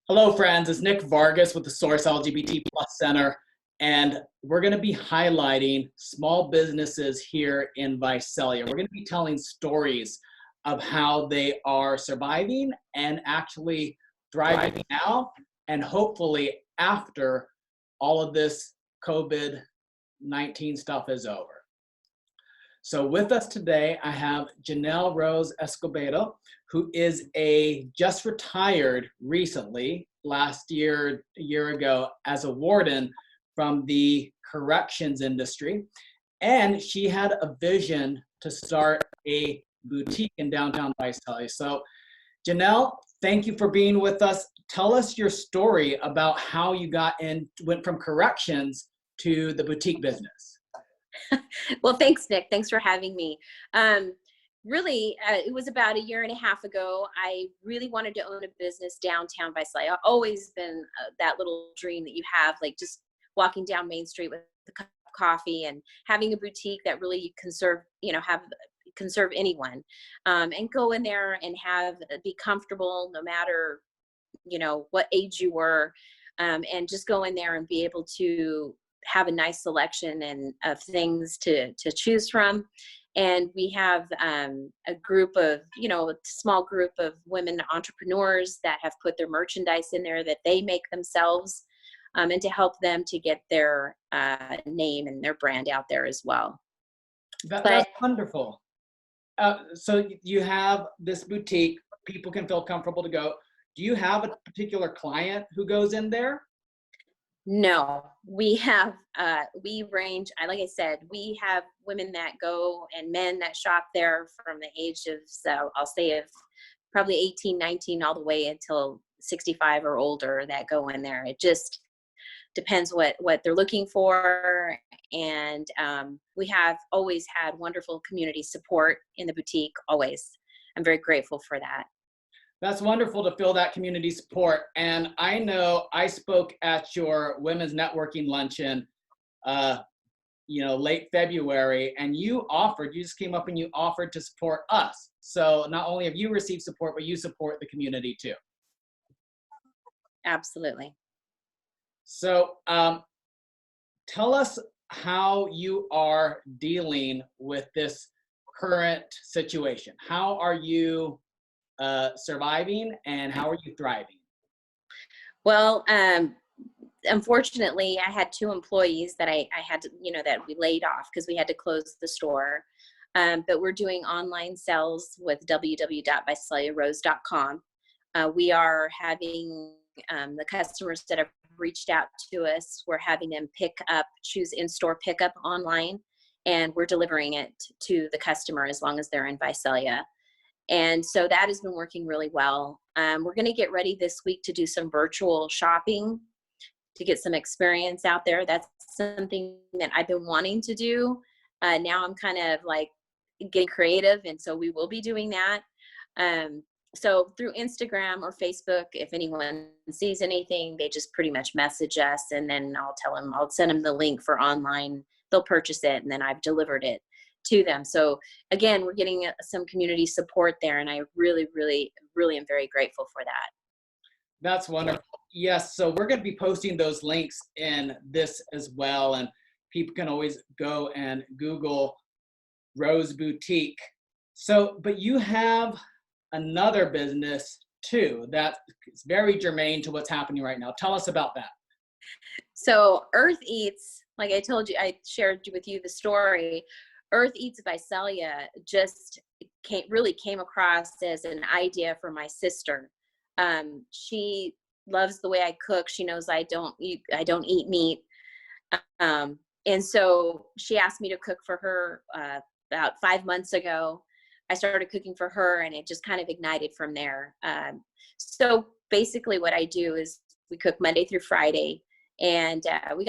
Hello, friends. It's Nick Vargas with the Source LGBT Plus Center, and we're going to be highlighting small businesses here in Visalia. We're going to be telling stories of how they are surviving and actually thriving now, and hopefully after all of this COVID-19 stuff is over. So with us today, I have Janel Rose Escobedo, who is just retired recently, last year, a year ago, as a warden from the corrections industry. And she had a vision to start a boutique in downtown Visalia. So Janel, thank you for being with us. Tell us your story about how you went from corrections to the boutique business. Well, thanks, Nick. Thanks for having me. Really, it was about a year and a half ago. I really wanted to own a business downtown Visalia. I've always been that little dream that you have, like just walking down Main Street with a cup of coffee and having a boutique that really can serve, can serve anyone, and go in there and be comfortable no matter, what age you were, and just go in there and be able to have a nice selection of things to choose from. And we have a group of, a small group of women entrepreneurs that have put their merchandise in there that they make themselves, and to help them to get their name and their brand out there as well. That's wonderful. So you have this boutique, people can feel comfortable to go. Do you have a particular client who goes in there? No, we have, we range, like I said, we have women that go and men that shop there from the age of, so I'll say of probably 18, 19, all the way until 65 or older that go in there. It just depends what they're looking for. And we have always had wonderful community support in the boutique, always. I'm very grateful for that. That's wonderful to feel that community support. And I know I spoke at your women's networking luncheon, late February, and you just came up and you offered to support us. So not only have you received support, but you support the community too. Absolutely. So tell us how you are dealing with this current situation. How are you surviving, and how are you thriving? Well, unfortunately, I had 2 employees that I had to, that we laid off because we had to close the store. But we're doing online sales with www.visaliarose.com. We are having the customers that have reached out to us, we're having them choose in-store pickup online, and we're delivering it to the customer as long as they're in Visalia. And so that has been working really well. We're going to get ready this week to do some virtual shopping to get some experience out there. That's something that I've been wanting to do. Now I'm kind of like getting creative, and so we will be doing that. So through Instagram or Facebook, if anyone sees anything, they just pretty much message us, and then I'll send them the link for online. They'll purchase it, and then I've delivered it to them. So again, we're getting some community support there, and I really, really, really am very grateful for that. That's wonderful. Yes, so we're going to be posting those links in this as well, and people can always go and Google Rose Boutique. So, but you have another business too that is very germane to what's happening right now. Tell us about that. So Earth Eats, like I told you, I shared with you the story. Earth Eats Visalia just really came across as an idea for my sister. She loves the way I cook. She knows I don't eat meat. And so she asked me to cook for her about 5 months ago. I started cooking for her, and it just kind of ignited from there. So basically what I do is we cook Monday through Friday, and we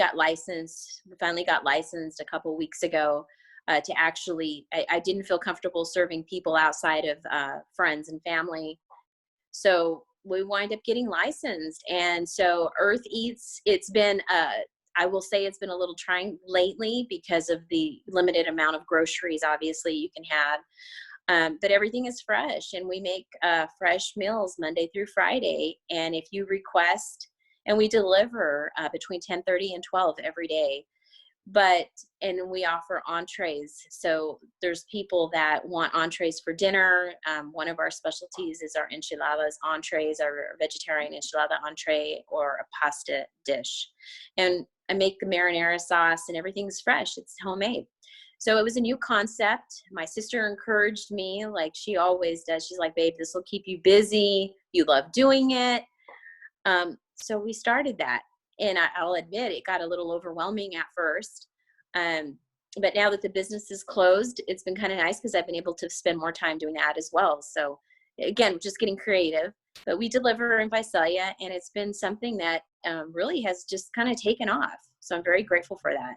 finally got licensed a couple weeks ago. To actually, I didn't feel comfortable serving people outside of friends and family. So we wind up getting licensed. And so Earth Eats, it's been, I will say it's been a little trying lately because of the limited amount of groceries, obviously, you can have. But everything is fresh, and we make fresh meals Monday through Friday. And if you request, and we deliver between 10:30 and 12 every day. And we offer entrees. So there's people that want entrees for dinner. One of our specialties is our enchiladas entrees, our vegetarian enchilada entree, or a pasta dish. And I make the marinara sauce, and everything's fresh. It's homemade. So it was a new concept. My sister encouraged me, like she always does. She's like, babe, this will keep you busy. You love doing it. So we started that. And I'll admit it got a little overwhelming at first. But now that the business is closed, it's been kind of nice because I've been able to spend more time doing that as well. So again, just getting creative. But we deliver in Visalia, and it's been something that really has just kind of taken off. So I'm very grateful for that.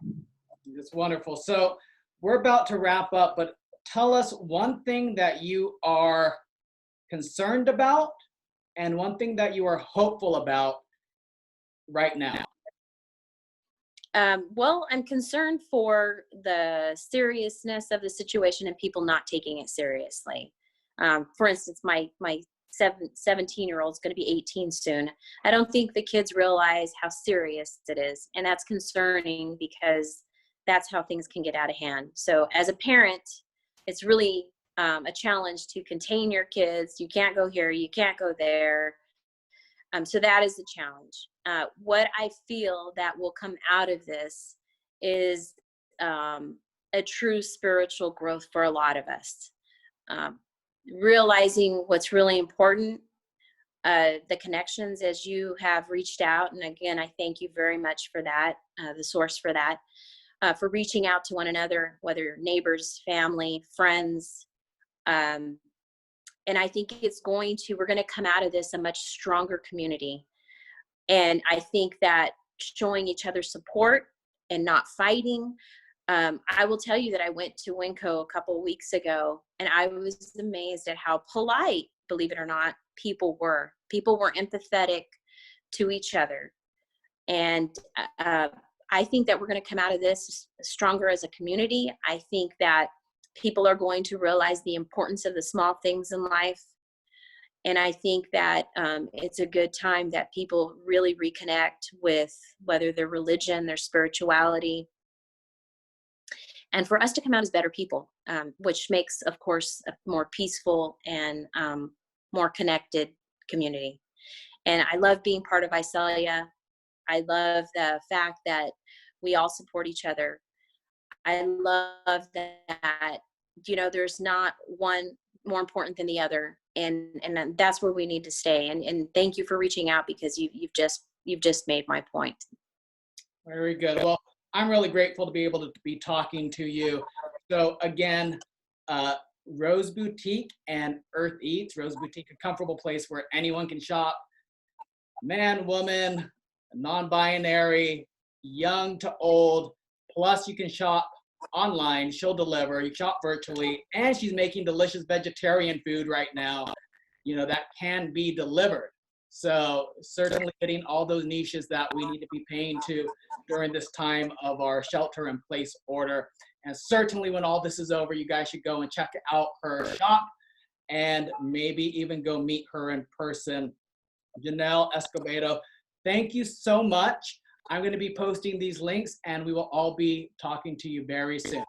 It's wonderful. So we're about to wrap up, but tell us one thing that you are concerned about and one thing that you are hopeful about right now. Well, I'm concerned for the seriousness of the situation and people not taking it seriously. For instance, my 17-year-old is going to be 18 soon. I don't think the kids realize how serious it is. And that's concerning because that's how things can get out of hand. So as a parent, it's really a challenge to contain your kids. You can't go here, you can't go there. So that is the challenge. What I feel that will come out of this is a true spiritual growth for a lot of us. Realizing what's really important, the connections as you have reached out. And again, I thank you very much for that, the source for that, for reaching out to one another, whether neighbors, family, friends. And I think we're going to come out of this a much stronger community. And I think that showing each other support and not fighting. I will tell you that I went to Winco a couple of weeks ago, and I was amazed at how polite, believe it or not, people were. People were empathetic to each other. And I think that we're going to come out of this stronger as a community. I think that people are going to realize the importance of the small things in life. And I think that it's a good time that people really reconnect with whether their religion, their spirituality, and for us to come out as better people, which makes, of course, a more peaceful and more connected community. And I love being part of Visalia. I love the fact that we all support each other. I love that, there's not one more important than the other. And that's where we need to stay. And thank you for reaching out, because you've just made my point. Very good. Well, I'm really grateful to be able to be talking to you. So again, Rose Boutique and Earth Eats. Rose Boutique, a comfortable place where anyone can shop. Man, woman, non-binary, young to old. Plus you can shop online. She'll deliver. You shop virtually. And she's making delicious vegetarian food right now, that can be delivered. So certainly hitting all those niches that we need to be paying to during this time of our shelter in place order. And certainly when all this is over, you guys should go and check out her shop and maybe even go meet her in person. Janel Escobedo, thank you so much. I'm going to be posting these links, and we will all be talking to you very soon.